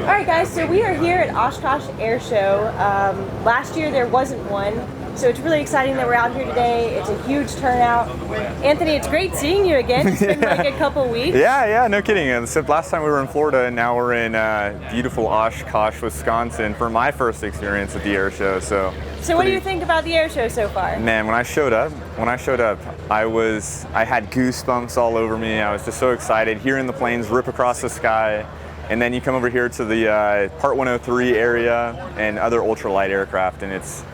All right, guys, so we are here at Oshkosh Air Show. Last year there wasn't one, so it's really exciting that we're out here today. It's a huge turnout. Anthony, it's great seeing you again. It's been like a couple weeks. Yeah, no kidding. So last time we were in Florida, and now we're in beautiful Oshkosh, Wisconsin for my first experience at the air show. So what do you think about the air show so far? Man, when I showed up, I had goosebumps all over me. I was just so excited, hearing the planes rip across the sky. And then you come over here to the Part 103 area and other ultralight aircraft, and it's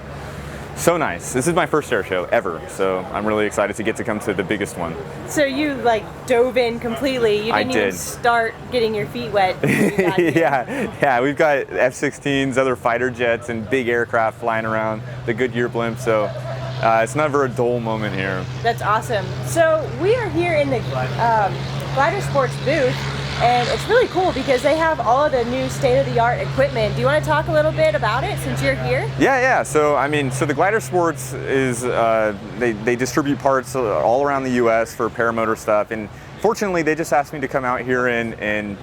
so nice. This is my first air show ever, so I'm really excited to get to come to the biggest one. So you like dove in completely. You didn't even start getting your feet wet. Yeah, we've got F-16s, other fighter jets, and big aircraft flying around, the Goodyear blimp, so it's never a dull moment here. That's awesome. So we are here in the Glider Sports booth. And it's really cool because they have all of the new state-of-the-art equipment. Do you want to talk a little bit about it since you're here? Yeah. So the Glider Sports is they distribute parts all around the U.S. for paramotor stuff, and fortunately they just asked me to come out here and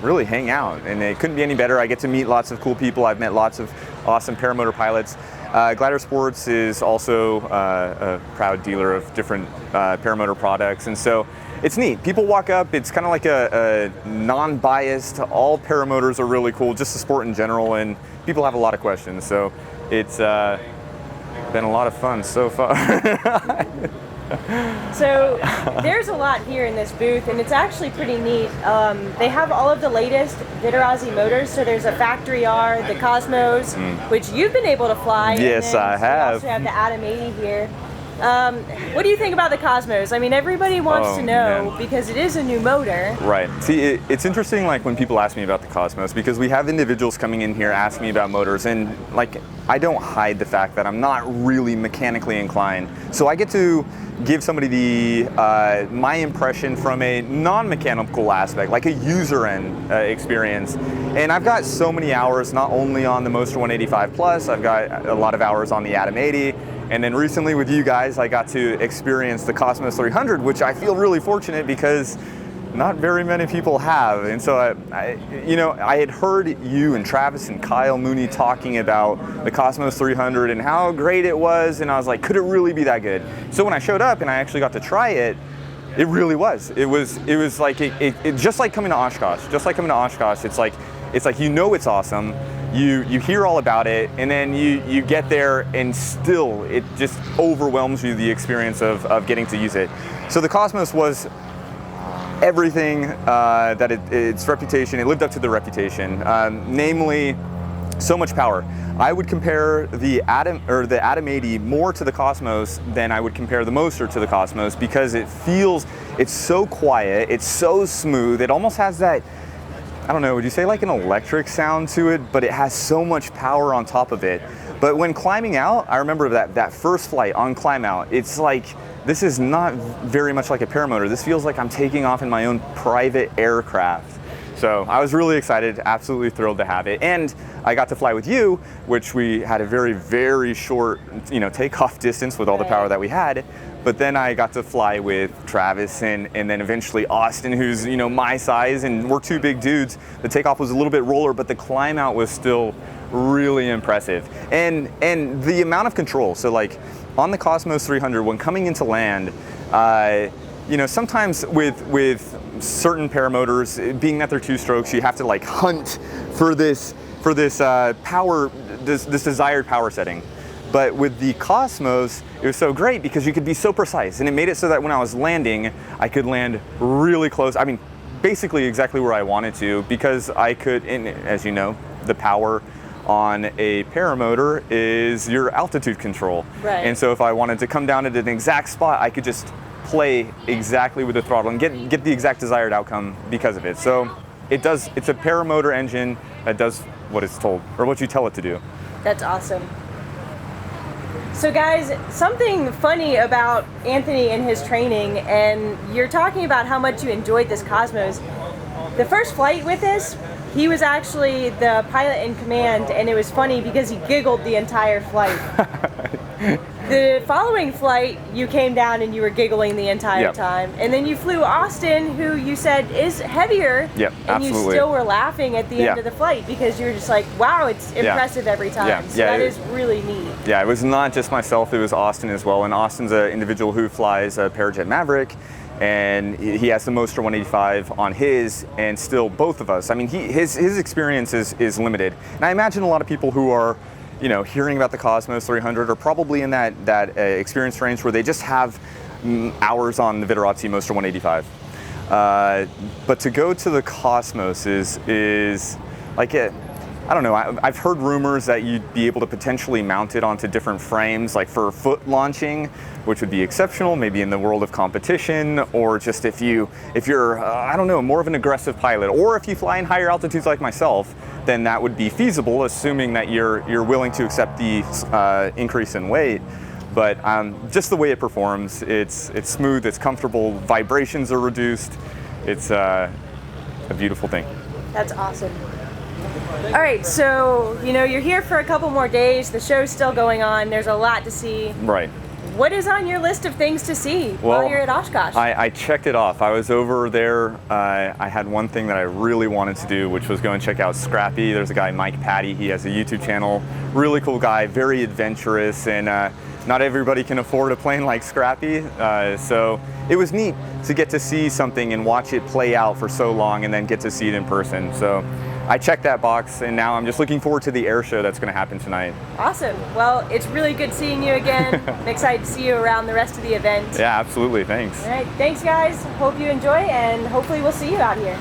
really hang out, and it couldn't be any better. I get to meet lots of cool people. I've met lots of awesome paramotor pilots. Glider Sports is also a proud dealer of different paramotor products, and so it's neat. People walk up, it's kind of like a non-biased, all paramotors are really cool, just the sport in general, and people have a lot of questions, so it's been a lot of fun so far. So there's a lot here in this booth, and it's actually pretty neat. They have all of the latest Vitorrazi motors, so there's a Factory R, the Cosmos, which you've been able to fly. Yes, I have. We also have the Atom 80 here. What do you think about the Cosmos? I mean, everybody wants to know because it is a new motor. Right. See, it's interesting, like when people ask me about the Cosmos, because we have individuals coming in here asking me about motors, and like I don't hide the fact that I'm not really mechanically inclined. So I get to give somebody my impression from a non-mechanical aspect, like a user end experience. And I've got so many hours, not only on the Moster 185 Plus, I've got a lot of hours on the Atom 80. And then recently with you guys, I got to experience the Cosmos 300, which I feel really fortunate because not very many people have. And so I had heard you and Travis and Kyle Mooney talking about the Cosmos 300 and how great it was, and I was like, could it really be that good? So when I showed up and I actually got to try it, it really was. It was like it just like coming to Oshkosh. Just like coming to Oshkosh, it's like you know it's awesome. You hear all about it, and then you get there, and still it just overwhelms you, the experience of getting to use it. So the Cosmos was everything that its reputation, it lived up to the reputation, namely so much power. I would compare the Atom 80 more to the Cosmos than I would compare the Moster to the Cosmos, because it's so quiet, it's so smooth, it almost has that, I don't know, would you say like an electric sound to it, but it has so much power on top of it. But when climbing out, I remember that first flight on climb out, it's like, this is not very much like a paramotor. This feels like I'm taking off in my own private aircraft. So I was really excited, absolutely thrilled to have it. And I got to fly with you, which we had a very, very short, takeoff distance with all the power that we had. But then I got to fly with Travis and then eventually Austin, who's my size, and we're two big dudes. The takeoff was a little bit roller, but the climb out was still really impressive. And the amount of control. So like on the Cosmos 300, when coming into land, sometimes with certain paramotors, being that they're two strokes, you have to like hunt for this power, this desired power setting. But with the Cosmos, it was so great because you could be so precise, and it made it so that when I was landing, I could land really close. I mean, basically exactly where I wanted to, because I could, and as you know, the power on a paramotor is your altitude control. Right. And so if I wanted to come down at an exact spot, I could just play exactly with the throttle and get the exact desired outcome because of it. So it's a paramotor engine that does what it's told, or what you tell it to do. That's awesome. So guys, something funny about Anthony and his training, and you're talking about how much you enjoyed this Cosmos. The first flight with this, he was actually the pilot in command, and it was funny because he giggled the entire flight. The following flight, you came down and you were giggling the entire Yep. time. And then you flew Austin, who you said is heavier. Yep, and absolutely. you still were laughing at the Yeah. end of the flight because you were just like, wow, it's impressive every time. Yeah. So Yeah, that it- is really neat. Yeah, it was not just myself, it was Austin as well. And Austin's an individual who flies a Parajet Maverick, and he has the Moster 185 on his, and still both of us. I mean, his experience is limited. And I imagine a lot of people who are, you know, hearing about the Cosmos 300 are probably in that experience range where they just have hours on the Vitorrazi Moster 185. But to go to the Cosmos is like it. I don't know, I've heard rumors that you'd be able to potentially mount it onto different frames, like for foot launching, which would be exceptional, maybe in the world of competition, or just if you're, I don't know, more of an aggressive pilot, or if you fly in higher altitudes like myself, then that would be feasible, assuming that you're willing to accept the increase in weight. But just the way it performs, it's smooth, it's comfortable, vibrations are reduced. It's a beautiful thing. That's awesome. All right, so, you know, you're here for a couple more days. The show's still going on. There's a lot to see. Right. What is on your list of things to see while you're at Oshkosh? I checked it off. I was over there. I had one thing that I really wanted to do, which was go and check out Scrappy. There's a guy, Mike Patty. He has a YouTube channel. Really cool guy, very adventurous, and not everybody can afford a plane like Scrappy. So it was neat to get to see something and watch it play out for so long and then get to see it in person. So I checked that box, and now I'm just looking forward to the air show that's going to happen tonight. Awesome. Well, it's really good seeing you again. I'm excited to see you around the rest of the event. Yeah, absolutely. Thanks. All right. Thanks, guys. Hope you enjoy, and hopefully we'll see you out here.